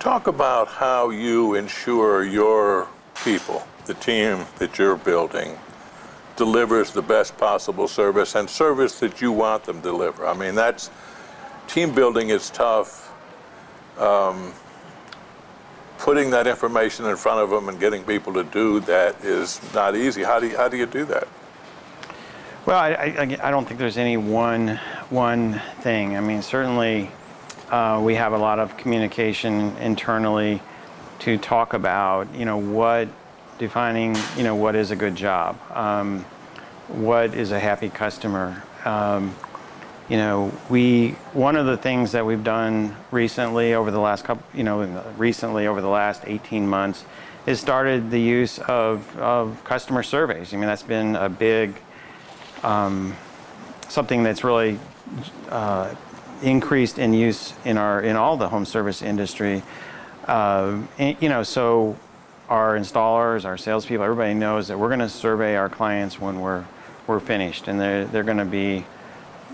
Talk about how you ensure your people, the team that you're building, delivers the best possible service and service that you want them to deliver. I mean, that's, team building is tough. Putting that information in front of them and getting people to do that is not easy. How do you do that? Well, I don't think there's any one thing. I mean, certainly we have a lot of communication internally to talk about, what defining, what is a good job, what is a happy customer. One of the things that we've done recently over the last over the last 18 months is started the use of customer surveys. I mean, that's been a big, something that's really increased in use in all the home service industry. So our installers, our salespeople, everybody knows that we're going to survey our clients when we're finished, and they're going to be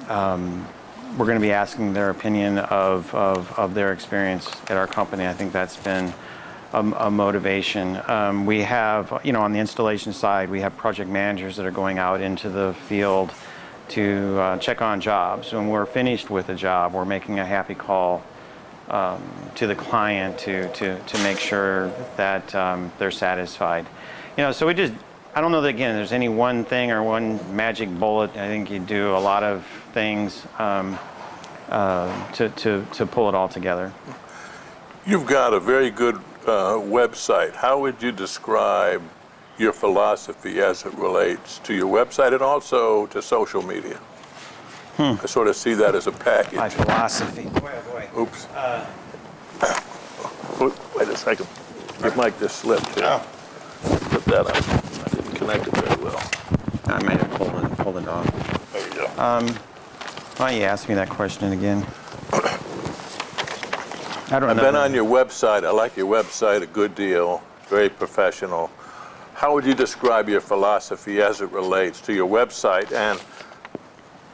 we're going to be asking their opinion of their experience at our company. I think that's been a motivation. We have, on the installation side, we have project managers that are going out into the field to check on jobs. When we're finished with a job, we're making a happy call to the client to make sure that they're satisfied. So I don't know that, again, there's any one thing or one magic bullet. I think you do a lot of things to pull it all together. You've got a very good website. How would you describe your philosophy as it relates to your website and also to social media? I sort of see that as a package. My philosophy. Boy. Oops. Wait a second. Your mic just slipped here. Oh. Put that up. I didn't connect it very well. I might have pulled it off. There you go. Why don't you ask me that question again? I've been on your website. I like your website a good deal. Very professional. How would you describe your philosophy as it relates to your website? And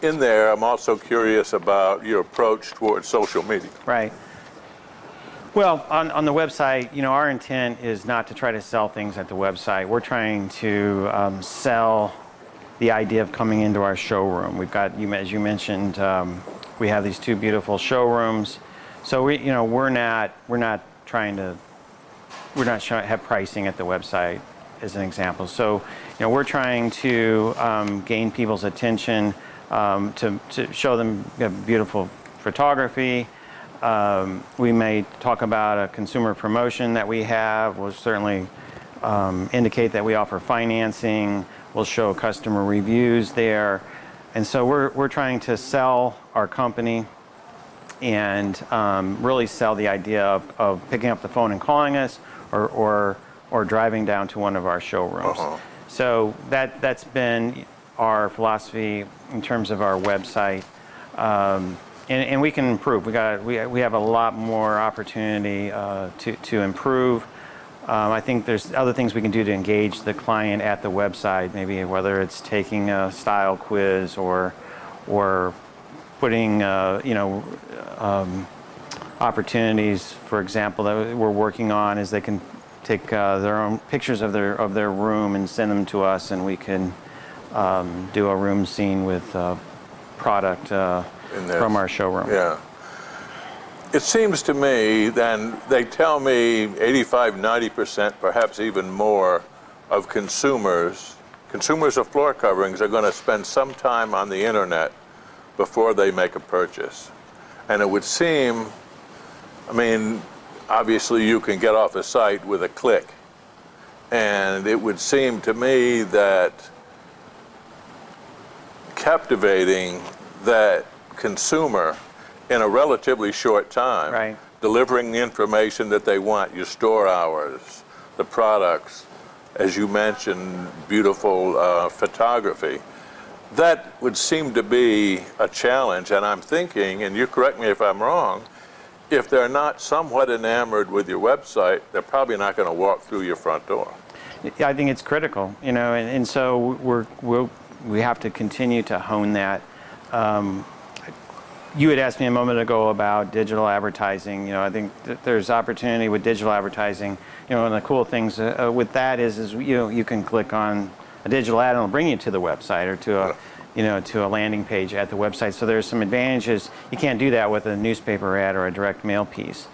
in there, I'm also curious about your approach towards social media. Right. Well, on the website, our intent is not to try to sell things at the website. We're trying to sell the idea of coming into our showroom. We've got, as you mentioned, we have these two beautiful showrooms. So we're not trying to have pricing at the website, as an example. So we're trying to gain people's attention, to show them beautiful photography. We may talk about a consumer promotion that we have. We'll certainly indicate that we offer financing. We'll show customer reviews there. And so we're trying to sell our company and really sell the idea of picking up the phone and calling us or driving down to one of our showrooms. So that's been our philosophy in terms of our website. And we can improve. We have a lot more opportunity to improve. I think there's other things we can do to engage the client at the website. Maybe whether it's taking a style quiz or putting opportunities. For example, that we're working on is they can take their own pictures of their room and send them to us, and we can do a room scene with product from our showroom. Yeah. It seems to me, then, they tell me 85-90%, perhaps even more, of consumers of floor coverings are going to spend some time on the internet before they make a purchase. And it would seem, obviously you can get off a site with a click. And it would seem to me that captivating that consumer in a relatively short time, right, delivering the information that they want, your store hours, the products, as you mentioned, beautiful photography. That would seem to be a challenge, and I'm thinking, and you correct me if I'm wrong, if they're not somewhat enamored with your website, they're probably not going to walk through your front door. I think it's critical, and so we have to continue to hone that. you had asked me a moment ago about digital advertising. I think there's opportunity with digital advertising. One of the cool things with that is you can click on a digital ad and it'll bring you to the website or to a landing page at the website. So there's some advantages. You can't do that with a newspaper ad or a direct mail piece.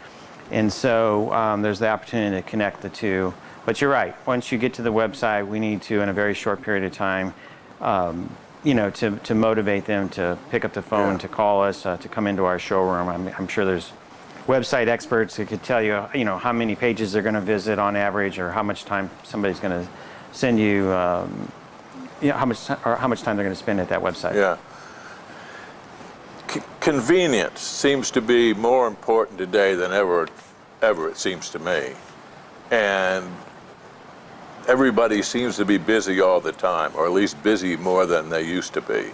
And so there's the opportunity to connect the two. But you're right. Once you get to the website, we need to, in a very short period of time, to motivate them to pick up the phone, to call us, to come into our showroom. I'm sure there's website experts who could tell you, how many pages they're going to visit on average, or how much time somebody's going to send you, how much time they're going to spend at that website. Yeah. Convenience seems to be more important today than ever, it seems to me. And everybody seems to be busy all the time, or at least busy more than they used to be.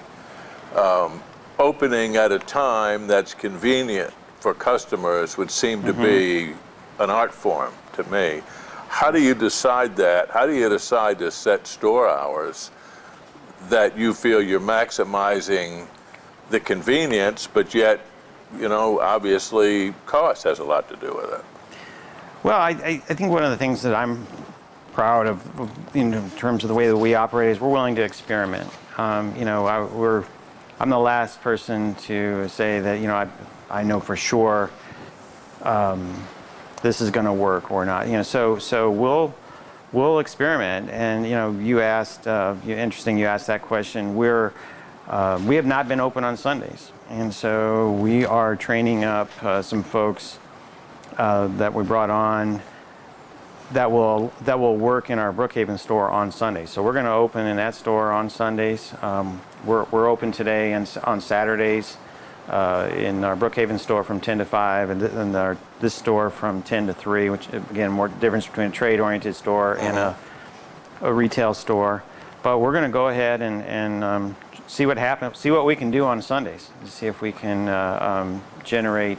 Opening at a time that's convenient for customers would seem to be an art form to me. How do you decide that? How do you decide to set store hours that you feel you're maximizing the convenience, but yet, obviously cost has a lot to do with it? Well, I think one of the things that I'm proud of in terms of the way that we operate is we're willing to experiment. I'm the last person to say that I know for sure this is going to work or not. So we'll experiment. And you asked, interesting. You asked that question. We have not been open on Sundays, and so we are training up some folks that we brought on that will work in our Brookhaven store on Sundays. So we're going to open in that store on Sundays. We're open today and on Saturdays in our Brookhaven store from 10 to 5, and this store from 10 to 3, which again, more difference between a trade-oriented store and a retail store. But we're going to go ahead and see what happens, see what we can do on Sundays, to see if we can generate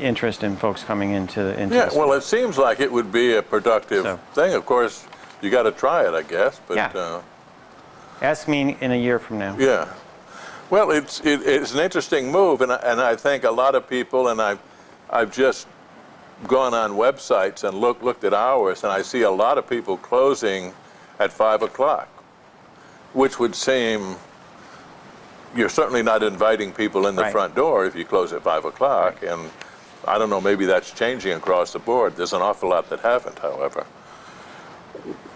interest in folks coming into the store. Well, it seems like it would be a productive thing. Of course, you got to try it, I guess. But ask me in a year from now. Yeah. Well, it's an interesting move, and I think a lot of people, and I've just gone on websites and looked at hours, and I see a lot of people closing at 5 o'clock, which would seem you're certainly not inviting people in the front door if you close at 5 o'clock. And I don't know, maybe that's changing across the board. There's an awful lot that haven't, however.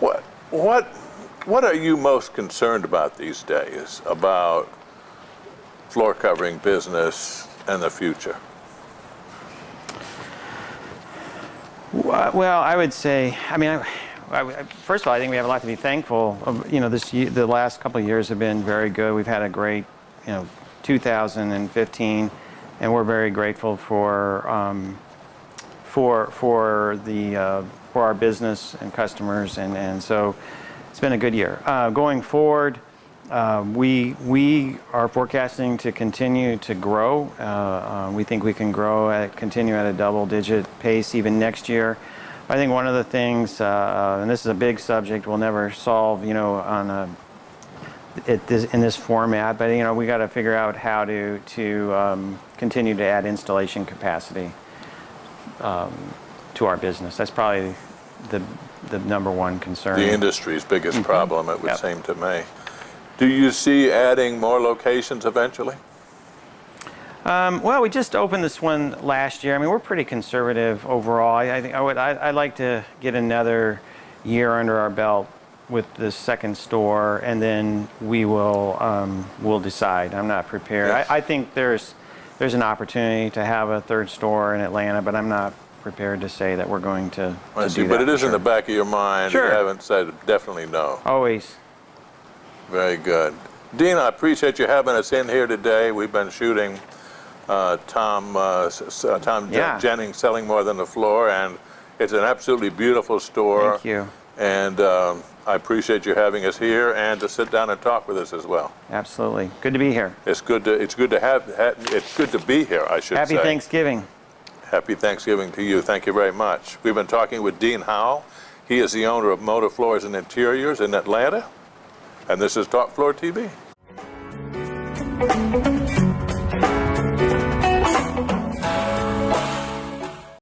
What are you most concerned about these days about floor covering business and the future? Well, I would say, first of all, I think we have a lot to be thankful of. The last couple of years have been very good. We've had a great, 2015, and we're very grateful for our business and customers, and so it's been a good year. Going forward, we are forecasting to continue to grow. We think we can continue at a double-digit pace even next year. I think one of the things, and this is a big subject, we'll never solve, in this format, but we got to figure out how to continue to add installation capacity to our business. That's probably the number one concern. The industry's biggest problem, it would seem to me. Do you see adding more locations eventually? Well, we just opened this one last year. We're pretty conservative overall. I think I'd like to get another year under our belt with the second store, and then we'll decide. I'm not prepared. Yes. I think there's an opportunity to have a third store in Atlanta, but I'm not prepared to say that we're going to do that. But it is in the back of your mind. Sure. You haven't said definitely no. Always. Very good. Dean, I appreciate you having us in here today. We've been shooting Tom Jennings Selling More Than the Floor, and it's an absolutely beautiful store. Thank you. And I appreciate you having us here and to sit down and talk with us as well. Absolutely. Good to be here. It's good to be here, I should say. Happy Thanksgiving. Happy Thanksgiving to you. Thank you very much. We've been talking with Dean Howell. He is the owner of Moda Floors Interiors in Atlanta. And this is Talk Floor TV. you.